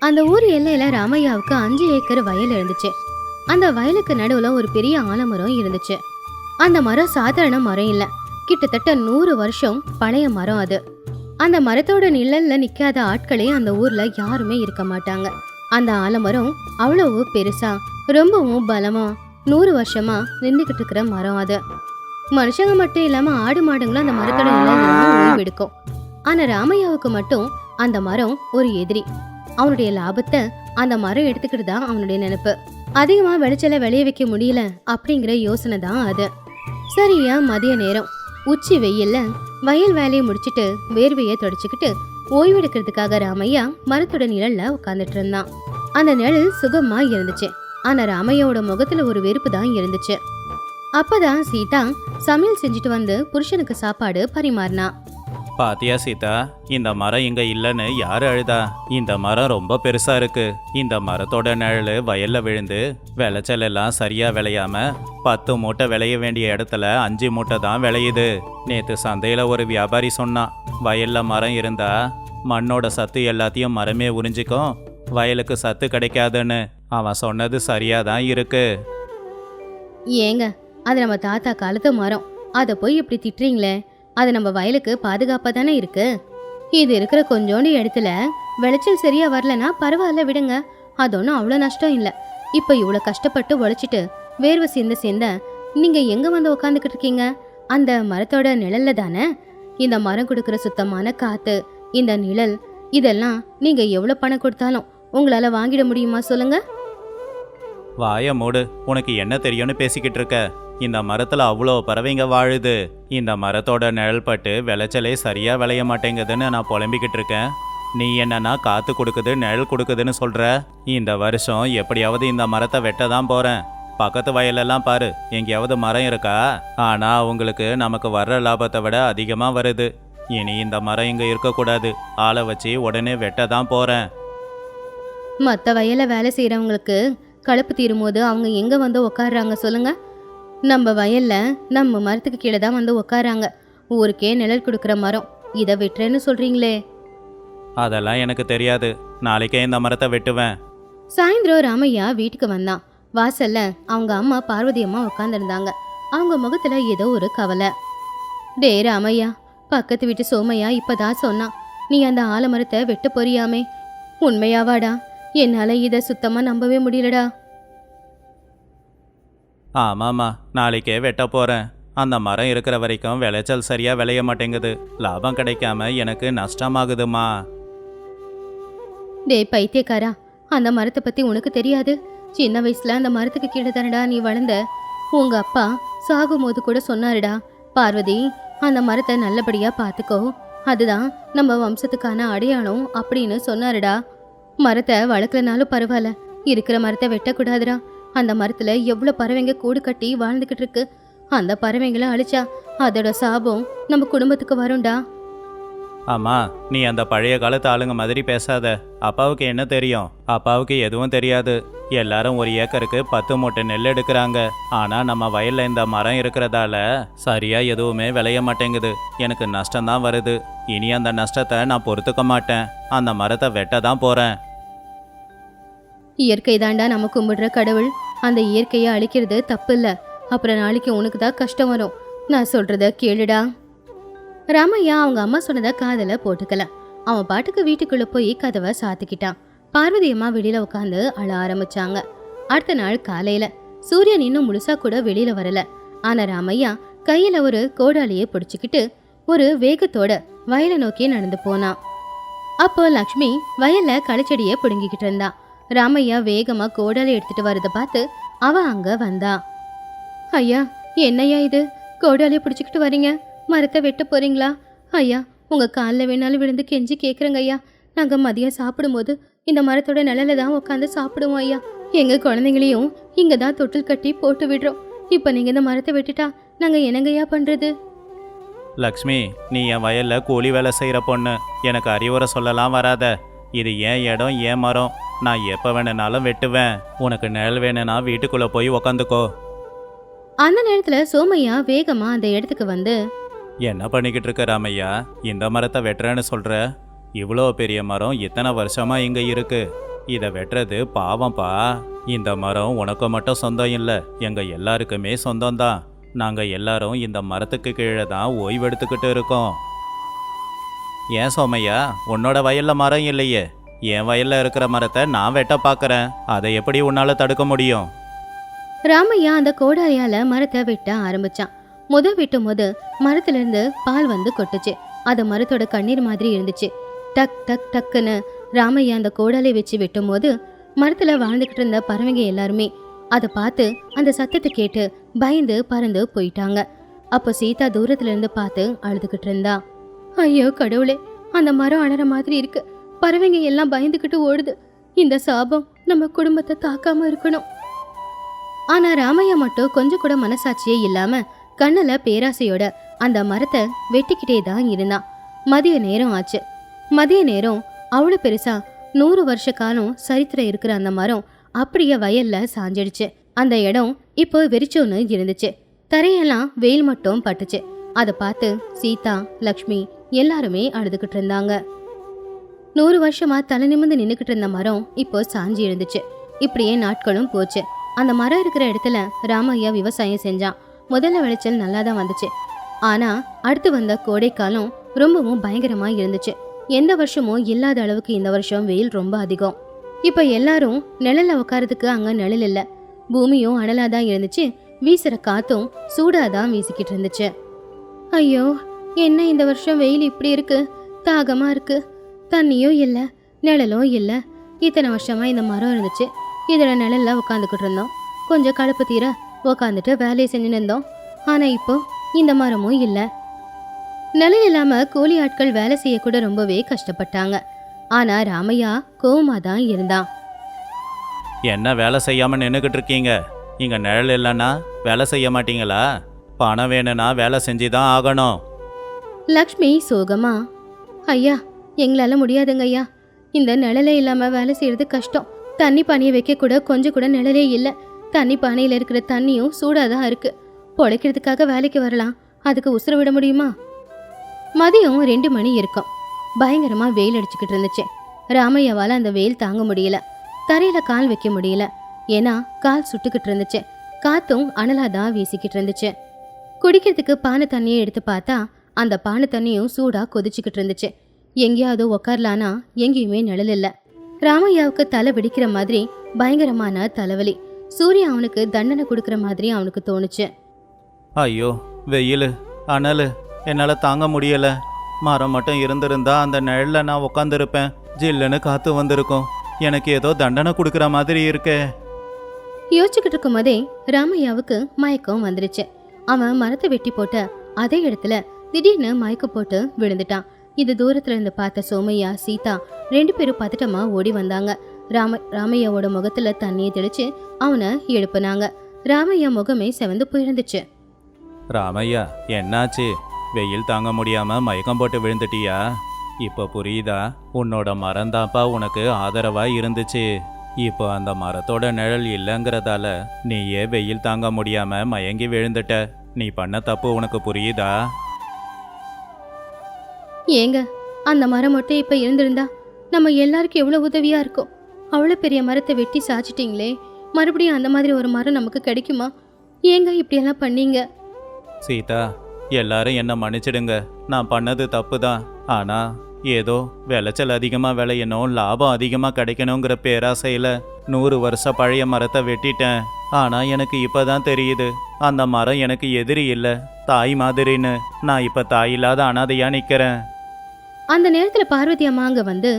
அந்த ஊர் எல்லையில ராமையாவுக்கு 5 ஏக்கர் வயல் இருந்துச்சு. அந்த வயலுக்கு நடுவுல ஒரு பெரிய ஆலமரம் இருந்துச்சு. அந்த மரம் சாதாரண மரம் இல்ல, கிட்டத்தட்ட 100 வருஷம் பழைய மரம் அது. அந்த மரத்தோட நிழல்ல நிக்காத ஆட்களே அந்த ஊர்ல யாருமே இருக்க மாட்டாங்க. அந்த ஆலமரம் அவ்வளவு பெருசா ரொம்பவும் பலமா 100 வருஷமா நின்றுகிட்டு இருக்கிற மரம் அது. மனுஷங்க மட்டும் இல்லாம ஆடு மாடுங்களும் அந்த மரத்தோட நிழல்ல ஓய்வெடுக்கும். ஆனா ராமையாவுக்கு மட்டும் அந்த மரம் ஒரு எதிரி. அவனுடைய லாபத்தை அந்த மரம் எடுத்துக்கிட்டு தான் அவனுடைய நினைப்பு. அதிகமா விளைச்சல விளைய வைக்க முடியல அப்படிங்கிற யோசனை தான் அது. சரியா மதிய நேரம் உச்சி வெயில்ல வயல் வேலையை முடிச்சிட்டு வேர்வையை தொடச்சுக்கிட்டு ஓய்வெடுக்கிறதுக்காக ராமையா மரத்தோட நிழல்ல உட்காந்துட்டு இருந்தான். அந்த நிழல் சுகமா இருந்துச்சு. ஆனா ராமையாவோட முகத்துல ஒரு வெறுப்பு தான் இருந்துச்சு. அப்பதான் சீதா சமையல் செஞ்சுட்டு வந்து புருஷனுக்கு சாப்பாடு பரிமாறினா. பாத்தியா சீதா, இந்த மரம் இங்க இல்லைன்னு யாரு அழுதா? இந்த மரம் ரொம்ப பெருசா இருக்கு. இந்த மரத்தோட நிழல் வயல்ல விழுந்து விளைச்சல் எல்லாம் சரியா விளையாம 10 மூட்டை விளைய வேண்டிய இடத்துல 5 மூட்டை தான் விளையுது. நேத்து சந்தையில ஒரு வியாபாரி சொன்னான், வயல்ல மரம் இருந்தா மண்ணோட சத்து எல்லாத்தையும் மரமே உறிஞ்சிக்கும், வயலுக்கு சத்து கிடைக்காதுன்னு. அவன் சொன்னது சரியா தான் இருக்கு. ஏங்க, அது நம்ம தாத்தா காலத்து மரம், அதை போய் இப்படி திட்டுறீங்களே? அது நம்ம வயலுக்கு பாதுகாப்பா தானே இருக்கு. இது இருக்கிற கொஞ்சோண்டு இடத்துல விளைச்சல் சரியா வரலன்னா பரவாயில்ல விடுங்க, அது ஒன்றும் அவ்வளோ நஷ்டம் இல்லை. இப்போ இவ்வளோ கஷ்டப்பட்டு உழைச்சிட்டு வேர்வை சேர்ந்த நீங்க எங்க வந்து உக்காந்துக்கிட்டு இருக்கீங்க? அந்த மரத்தோட நிழல்ல தானே. இந்த மரம் கொடுக்குற சுத்தமான காத்து, இந்த நிழல், இதெல்லாம் நீங்க எவ்வளோ பணம் கொடுத்தாலும் உங்களால வாங்கிட முடியுமா சொல்லுங்க? வாய மூடு, உனக்கு என்ன தெரியும்னு பேசிக்கிட்டு இருக்க? இந்த மரத்துல அவ்வளோ பறவைங்க வாழுது. இந்த மரத்தோட நிழல் பட்டு விளைச்சலே சரியா விளைய மாட்டேங்குதுன்னு நான் புலம்பிக்கிட்டு இருக்கேன். நீ என்னன்னா காத்து கொடுக்குது நிழல் கொடுக்குதுன்னு சொல்ற. இந்த வருஷம் எப்படியாவது இந்த மரத்தை வெட்ட தான் போறேன். பக்கத்து வயலெல்லாம் பாரு, எங்கேயாவது மரம் இருக்கா? ஆனா உங்களுக்கு நமக்கு வர்ற லாபத்தை விட அதிகமா வருது. இனி இந்த மரம் இங்க இருக்கக்கூடாது, ஆளை வச்சு உடனே வெட்ட தான் போறேன். மற்ற வயல்ல வேலை செய்யறவங்களுக்கு களைப்பு தீரும்போது அவங்க எங்க வந்து உக்காடுறாங்க சொல்லுங்க? நம்ம வயல்ல நம்ம மரத்துக்கு கீழே தான் வந்து உக்காராங்க. ஊருக்கே நிழல் கொடுக்குற மரம், இதை வெட்டுறேன்னு சொல்றீங்களே? அதெல்லாம் எனக்கு தெரியாது, நாளைக்கே இந்த மரத்தை வெட்டுவேன். சாயந்தரம் ராமையா வீட்டுக்கு வந்தான். வாசல்ல அவங்க அம்மா பார்வதி அம்மா உட்காந்துருந்தாங்க. அவங்க முகத்துல ஏதோ ஒரு கவலை. டே ராமையா, பக்கத்து வீட்டு சோமையா இப்பதான் சொன்னான், நீ அந்த ஆலமரத்தை வெட்ட போறியாமே, உண்மையாவாடா? என்னால இதை சுத்தமா நம்பவே முடியலடா. ஆமாம்மா, நாளைக்கே வெட்ட போகிறேன். அந்த மரம் இருக்கிற வரைக்கும் விளைச்சல் சரியாக விளைய மாட்டேங்குது, லாபம் கிடைக்காம எனக்கு நஷ்டமாகுதுமா. டே பைத்தியக்காரா, அந்த மரத்தை பத்தி உனக்கு தெரியாது? சின்ன வயசுல அந்த மரத்துக்கு கீழே தானடா நீ வளர்ந்த. உங்க அப்பா சாகும்போது கூட சொன்னாருடா, பார்வதி அந்த மரத்தை நல்லபடியா பார்த்துக்கோ, அதுதான் நம்ம வம்சத்துக்கான அடையாளம் அப்படின்னு சொன்னாருடா. மரத்தை வளர்க்கலனாலும் பரவாயில்ல, இருக்கிற மரத்தை வெட்டக்கூடாதுடா. அந்த மரத்துல எவ்வளவு பறவைங்க கூடு கட்டி வாழ்ந்துகிட்டு இருக்கு. அந்த பறவைங்களை அழிச்சா அதோட சாபம் நம்ம குடும்பத்துக்கு வரும்டா. ஆமா, நீ அந்த பழைய காலத்து ஆளுங்க மாதிரி பேசாத. அப்பாவுக்கு என்ன தெரியும்? அப்பாவுக்கு எதுவும் தெரியாது. எல்லாரும் ஒரு ஏக்கருக்கு 10 மூட்டை நெல் எடுக்கிறாங்க. ஆனா நம்ம வயல்ல இந்த மரம் இருக்கிறதால சரியா எதுவுமே விளைய மாட்டேங்குது. எனக்கு நஷ்டம்தான் வருது. இனி அந்த நஷ்டத்தை நான் பொறுத்துக்க மாட்டேன். அந்த மரத்தை வெட்ட தான் போறேன். இயற்கை தாண்டா நம்ம கும்பிடுற கடவுள். அந்த இயற்கையை அழிக்கிறது தப்பு இல்ல. அப்புறம் நாளைக்கு உனக்கு தான் கஷ்டம் வரும். நான் சொல்றத கேளுடா. ராமையா அவங்க அம்மா சொன்னதை காதல போட்டுக்கல. அவன் பாட்டுக்கு வீட்டுக்குள்ள போய் கதவை சாத்திக்கிட்டான். பார்வதி அம்மா வெளியில உட்காந்து அழ ஆரம்பிச்சாங்க. அடுத்த நாள் காலையில சூரியன் இன்னும் முழுசா கூட வெளியில வரல. ஆனா ராமையா கையில ஒரு கோடாலியை பிடிச்சுக்கிட்டு ஒரு வேகத்தோட வயலை நோக்கி நடந்து போனான். அப்போ லக்ஷ்மி வயல்ல களிச்செடியை பிடுங்கிக்கிட்டு இருந்தா. ராமையா வேகமா கோடாலி எடுத்துட்டு வரத பார்த்து அவ அங்க வந்தா. ஐயா, என்னையா இது, கோடாலியை பிடிச்சுக்கிட்டு வரீங்க? மரத்தை வெட்ட போறீங்களா? ஐயா, உங்க காலில் வேணாலும் விழுந்து கெஞ்சி கேட்குறேங்க ஐயா. நாங்க மதியம் சாப்பிடும்போது இந்த மரத்தோட நிழல தான் உட்காந்து சாப்பிடுவோம் ஐயா. எங்க குழந்தைங்களையும் இங்க தான் தொட்டில் கட்டி போட்டு விடுறோம். இப்ப நீங்க இந்த மரத்தை வெட்டிட்டா நாங்க என்னங்கய்யா பண்றது? லக்ஷ்மி, நீ என் வயல்ல கூலி வேலை செய்யற பொண்ணு, எனக்கு அறிவுரை சொல்லலாம் வராத. இது ஏன் இடம், ஏன் மரம், நான் எப்ப வேணுனாலும் வெட்டுவேன். உனக்கு நிழல் வேணும்னா வீட்டுக்குள்ள போய் உக்காந்துக்கோ. அந்த நேரத்துல சோமையா வேகமா அந்த இடத்துக்கு வந்து, என்ன பண்ணிக்கிட்டு இருக்க ராமையா? இந்த மரத்தை வெட்டுறேன்னு சொல்ற? இவ்வளோ பெரிய மரம் இத்தனை வருஷமா இங்க இருக்கு. இதை வெட்டுறது பாவம்ப்பா. இந்த மரம் உனக்கு மட்டும் சொந்தம் இல்லை, எங்க எல்லாருக்குமே சொந்தம்தான். நாங்க எல்லாரும் இந்த மரத்துக்கு கீழே தான் ஓய்வெடுத்துக்கிட்டு இருக்கோம். ஏன் சோமையா, உன்னோட வயல்ல மரம் இல்லையே? என் வயல்ல இருக்கிற மரத்தை நான் வெட்ட பார்க்கறேன், அதை எப்படி உன்னால தடுக்க முடியும்? ராமையா அந்த கோடாரியால மரத்தை வெட்ட ஆரம்பிச்சான். வெட்டும் போது மரத்துல இருந்து பால் வந்து கொட்டுச்சு. அது மரத்தோட கண்ணீர் மாதிரி இருந்துச்சு. டக் டக் டக்குன்னு ராமையா அந்த கோடாலை வச்சு வெட்டும் போது மரத்துல வாழ்ந்துகிட்டு இருந்த பறவைங்க எல்லாருமே அதை பார்த்து அந்த சத்தத்தை கேட்டு பயந்து பறந்து போயிட்டாங்க. அப்போ சீதா தூரத்துல இருந்து பார்த்து அழுதுகிட்டு இருந்தா. ஐயோ கடவுளே, அந்த மரம் அழற மாதிரி இருக்கு, பறவைங்க எல்லாம் பயந்துகிட்டு ஓடுது. இந்த சாபம் நம்ம குடும்பத்தை தாக்காம இருக்கணும். ஆனா ராமையா மட்டும் கொஞ்சம் கூட மனசாட்சியே இல்லாம கண்ணுல பேராசையோட அந்த மரத்தை வெட்டிக்கிட்டே தான் இருந்தான். மதிய நேரம் ஆச்சு. மதிய நேரம் அவ்வளோ பெருசா 100 வருஷ காலம் சரித்திரம் இருக்கிற அந்த மரம் அப்படியே வயல்ல சாஞ்சிடுச்சு. அந்த இடம் இப்போ வெறிச்சோன்னு இருந்துச்சு. தரையெல்லாம் வெயில் மட்டும் பட்டுச்சு. அதை பார்த்து சீதா, லக்ஷ்மி எல்லாருமே அழுதுகிட்டு இருந்தாங்க. 100 வருஷமா தலை நிமிர்ந்து நின்னுக்கிட்டு இருந்த மரம் இப்போ சாஞ்சி இருந்துச்சு. இப்படியே நாட்களும் போச்சு. அந்த மரம் இருக்கிற இடத்துல ராமையா விவசாயம் செஞ்சான். முதல்ல விளைச்சல் நல்லா தான் வந்துச்சு. ஆனா அடுத்து வந்த கோடைக்காலம் ரொம்பவும் பயங்கரமா இருந்துச்சு. எந்த வருஷமும் இல்லாத அளவுக்கு இந்த வருஷம் வெயில் ரொம்ப அதிகம். இப்ப எல்லாரும் நிழல்ல உட்காரதுக்கு அங்க நிழல் இல்ல. பூமியும் அனலாதான் இருந்துச்சு. வீசுற காத்தும் சூடாதான் வீசிக்கிட்டு இருந்துச்சு. ஐயோ, என்ன இந்த வருஷம் வெயில் இப்படி இருக்கு, தாகமா இருக்கு. தண்ணியும் இல்ல, நிழலும் இல்ல. இத்தனை வருஷமா இந்த மரம் இருந்துச்சு, இதோட நிழல்ல உட்காந்துக்கிட்டு இருந்தோம். கொஞ்சம் கடுப்பு தீர உக்காந்துட்டு வேலையை செஞ்சுன்னு இருந்தோம். ஆனா இப்போ இந்த மரமும் இல்ல. நிழல் இல்லாம கூலி ஆட்கள் வேலை செய்ய கூட ரொம்பவே கஷ்டப்பட்டாங்க. ஆனா ராமையா கோவமா தான் இருந்தான். என்ன வேலை செய்யாம நின்றுக்கிட்டு இருக்கீங்க? இங்க நிழல் இல்லைன்னா வேலை செய்ய மாட்டீங்களா? பணம் வேணும்னா வேலை செஞ்சுதான் ஆகணும். லக்ஷ்மி சோகமா, ஐயா எங்களால முடியாதுங்க ஐயா, இந்த நிழலே இல்லாம வேலை செய்யறது கஷ்டம். தண்ணி பானையை வைக்க கூட கொஞ்சம் கூட நிழலே இல்ல. தண்ணி பானையில இருக்கிற தண்ணியும் சூடாதான் இருக்கு. பொழைக்கிறதுக்காக வேலைக்கு வரலாம், அதுக்கு உசுர விட முடியுமா? மதியம் 2 மணி இருக்கும். பயங்கரமா வெயில் அடிச்சுக்கிட்டு இருந்துச்சு. ராமையாவால அந்த வெயில் தாங்க முடியல. தரையில கால் வைக்க முடியல. ஏன்னா கால் சுட்டுக்கிட்டு இருந்துச்சு. காத்தும் அனலாதான் வீசிக்கிட்டு இருந்துச்சு. குடிக்கிறதுக்கு பானை தண்ணியை எடுத்து பார்த்தா அந்த பானை தண்ணியும் சூடா கொதிச்சுக்கிட்டு இருந்துச்சு. எங்கேயாவது உக்காரலானா எங்கேயுமே நிழல் இல்ல. ராமையாவுக்கு தலை வெடிக்கிற மாதிரி பயங்கரமான தலைவலி. சூர்யா அவனுக்கு தண்டனை கொடுக்கற மாதிரி அவனுக்கு தோணுச்சு. ஐயோ, வெயில் அனல் என்னால் தாங்க முடியல. மரம் மட்டும் இருந்திருந்தா அந்த நிழல்ல நான் உட்காந்துருப்பேன். ஜில்லுன்னு காத்து வந்திருக்கும். எனக்கு ஏதோ தண்டனை கொடுக்குற மாதிரி இருக்கே. யோசிச்சுக்கிட்டு இருக்கும் போதே ராமையாவுக்கு மயக்கம் வந்துருச்சு. அவன் மரத்தை வெட்டி போட்ட அதே இடத்துல திடீர்னு மயக்கம் போட்டு விழுந்துட்டான். இது தூரத்துல இருந்து பார்த்த சோமையா, சீதா 2 பேரும் பதட்டமா ஓடி வந்தாங்க. ராமையாவோட முகத்துல தண்ணியை தெளிச்சு அவனை எழுப்புனாங்க. ராமையா முகமே செவந்து போயிருந்துச்சு. ராமையா, என்னாச்சு? வெயில் தாங்க முடியாம மயக்கம் போட்டு விழுந்துட்டியா? இப்போ புரியுதா? உன்னோட மரம்தாப்பா உனக்கு ஆதரவா இருந்துச்சு. இப்போ அந்த மரத்தோட நிழல் இல்லைங்கிறதால நீயே வெயில் தாங்க முடியாம மயங்கி விழுந்துட்ட. நீ பண்ண தப்பு உனக்கு புரியுதா? ஏங்க, அந்த மரம் மட்டும் இப்ப இருந்திருந்தா நம்ம எல்லாருக்கும் எவ்வளவு உதவியா இருக்கும். அவ்வளவு பெரிய மரத்தை வெட்டி சாச்சிட்டீங்களே, மறுபடியும் அந்த மாதிரி ஒரு மரம் நமக்கு கிடைக்குமா? ஏங்க இப்படியெல்லாம் பண்ணீங்க? சீதா, எல்லாரும் என்ன மன்னிச்சிடுங்க. நான் பண்ணது தப்பு தான். ஆனா ஏதோ விளைச்சல் அதிகமாக விளையணும், லாபம் அதிகமாக கிடைக்கணுங்கிற பேராசையில் 100 வருஷம் பழைய மரத்தை வெட்டிட்டேன். ஆனால் எனக்கு இப்போ தான் தெரியுது, அந்த மரம் எனக்கு எதிரி இல்லை, தாய் மாதிரின்னு. நான் இப்போ தாய் இல்லாத அனாதையா நிற்கிறேன். அந்த நேரத்துல பார்வதி அம்மா அங்க வந்து,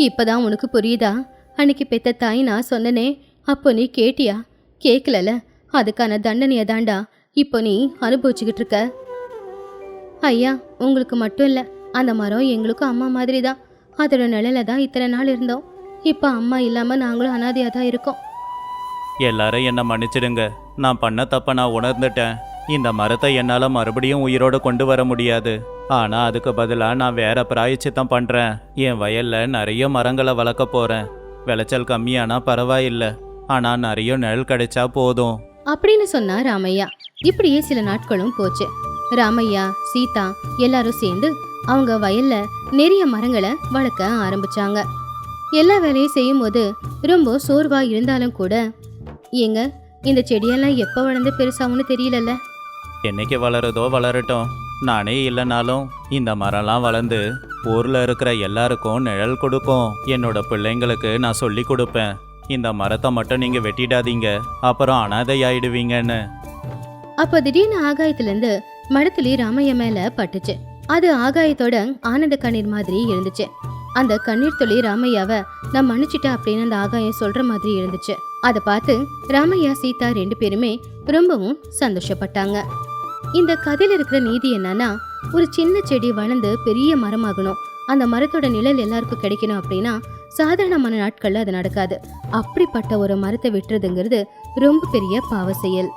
இப்பதான் உனக்கு புரியுதா? அன்னைக்கு பெத்த தாய் நான் சொன்னனே, அப்போ நீ கேட்டியா? கேட்கலல, அதுக்கான தண்டனையை தாண்டா இப்போ நீ அனுபவிச்சுக்கிட்டு இருக்க. ஐயா, உங்களுக்கு மட்டும் இல்லை, அந்த மரம் எங்களுக்கும் அம்மா மாதிரி தான். அதோட நிழல தான் இத்தனை நாள் இருந்தோம். இப்போ அம்மா இல்லாம நாங்களும் அனாதையா தான் இருக்கோம். எல்லாரும் என்ன மன்னிச்சிடுங்க. நான் பண்ண தப்ப நான் உணர்ந்துட்டேன். இந்த மரத்தை என்னால் மறுபடியும் உயிரோடு கொண்டு வர முடியாது. ஆனால் அதுக்கு பதிலாக நான் வேற பிராயச்சித்தம் பண்ணுறேன். என் வயலில் நிறைய மரங்களை வளர்க்க போகிறேன். விளைச்சல் கம்மியானா பரவாயில்லை, ஆனால் நிறைய நிழல் கிடைச்சா போதும் அப்படின்னு சொன்னா ராமையா. இப்படியே சில நாட்களும் போச்சு. ராமையா, சீதா எல்லாரும் சேர்ந்து அவங்க வயல்ல நிறைய மரங்களை வளர்க்க ஆரம்பிச்சாங்க. எல்லா வேலையும் செய்யும் போது ரொம்ப சோர்வா இருந்தாலும் கூட, ஏங்க இந்த செடியெல்லாம் எப்ப வளர்ந்து பெருசாகும்னு தெரியலல்ல. என்னைக்கு வளருதோ வளரட்டும். நானே இல்லைனாலும் இந்த மரம்லாம் வளர்ந்து ஊர்ல இருக்கிற எல்லாருக்கும் நிழல் கொடுக்கும். என்னோட பிள்ளைங்களுக்கு நான் சொல்லி கொடுப்பேன், இந்த மரத்தை மட்டும் நீங்க வெட்டிடாதீங்க, அப்புறம் அனாதையாயிடுவீங்கன்னு. அப்ப திடீர்னு ஆகாயத்துல இருந்து மரத்துளி ராமையா மேல பட்டுச்சு. அது ஆகாயத்தோட ஆனந்த கண்ணீர் மாதிரி இருந்துச்சு. அந்த கண்ணீர் துளி ராமையாவை நான் மன்னிச்சிட்டேன் அப்படின்னு அந்த ஆகாயம் சொல்ற மாதிரி இருந்துச்சு. அதை பார்த்து ராமையா சீதா 2 பேருமே ரொம்பவும் சந்தோஷப்பட்டாங்க. இந்த கதையில இருக்கிற நீதி என்னன்னா, ஒரு சின்ன செடி வளர்ந்து பெரிய மரமாகணும், அந்த மரத்தோட நிழல் எல்லாருக்கும் கிடைக்கணும் அப்படின்னா சாதாரணமான நாட்கள்ல அது நடக்காது. அப்படிப்பட்ட ஒரு மரத்தை வெட்டுறதுங்கிறது ரொம்ப பெரிய பாவ செயல்.